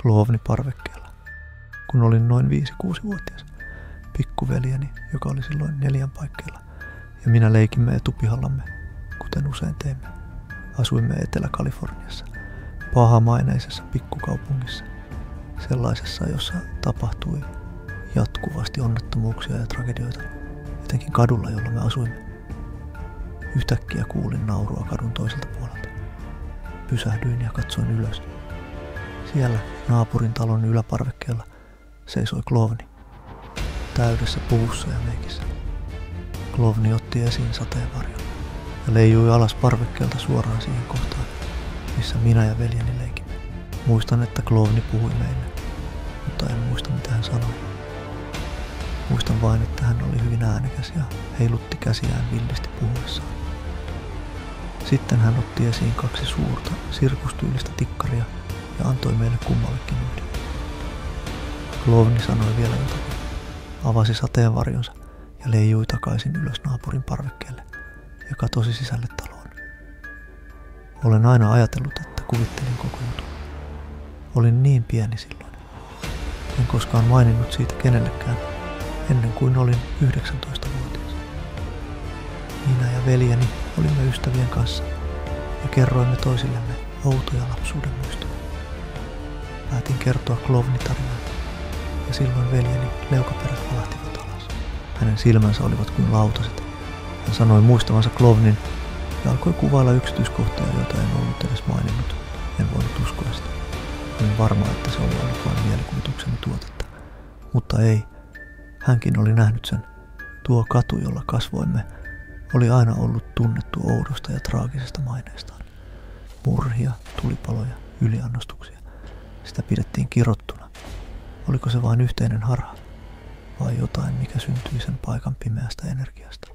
Klovni-parvekkeella. Kun olin noin 5-6-vuotias, pikkuveljeni, joka oli silloin 4 paikkeilla, ja minä leikimme etupihallamme, kuten usein teimme. Asuimme Etelä-Kaliforniassa, pahamaineisessa pikkukaupungissa, sellaisessa, jossa tapahtui jatkuvasti onnettomuuksia ja tragedioita, etenkin kadulla, jolla me asuimme. Yhtäkkiä kuulin naurua kadun toiselta puolelta. Pysähdyin ja katsoin ylös. Siellä naapurin talon yläparvekkeella seisoi Klovni, täydessä puvussa ja meikissä. Klovni otti esiin sateenvarjon ja leijui alas parvekkeelta suoraan siihen kohtaan, missä minä ja veljeni leikimme. Muistan, että Klovni puhui meille, mutta en muista mitä hän sanoi. Muistan vain, että hän oli hyvin äänekäs ja heilutti käsiään villisti puhuessaan. Sitten hän otti esiin 2 suurta sirkustyylistä tikkaria ja antoi meille kummallekin yhden. Klovni sanoi vielä jotakin, avasi sateenvarjonsa ja leijui takaisin ylös naapurin parvekkeelle ja katosi sisälle taloon. Olen aina ajatellut, että kuvittelin koko jutun. Olin niin pieni silloin. En koskaan maininnut siitä kenellekään ennen kuin olin 19-vuotias. Minä ja veljeni olimme ystävien kanssa ja kerroimme toisillemme outoja lapsuuden muistoja. Päätin kertoa Klovni-tarinan ja silloin veljeni leukaperät valahtivat alas. Hänen silmänsä olivat kuin lautaset. Hän sanoi muistavansa Klovnin ja alkoi kuvailla yksityiskohtia, joita en ollut edes maininnut. En voinut uskoa sitä. Olin varma, että se oli ollut vain mielikuvitukseni tuotetta. Mutta ei. Hänkin oli nähnyt sen. Tuo katu, jolla kasvoimme, oli aina ollut tunnettu oudosta ja traagisesta maineestaan. Murhia, tulipaloja, yliannostuksia. Sitä pidettiin kirottuna. Oliko se vain yhteinen harha? Vai jotain, mikä syntyi sen paikan pimeästä energiasta?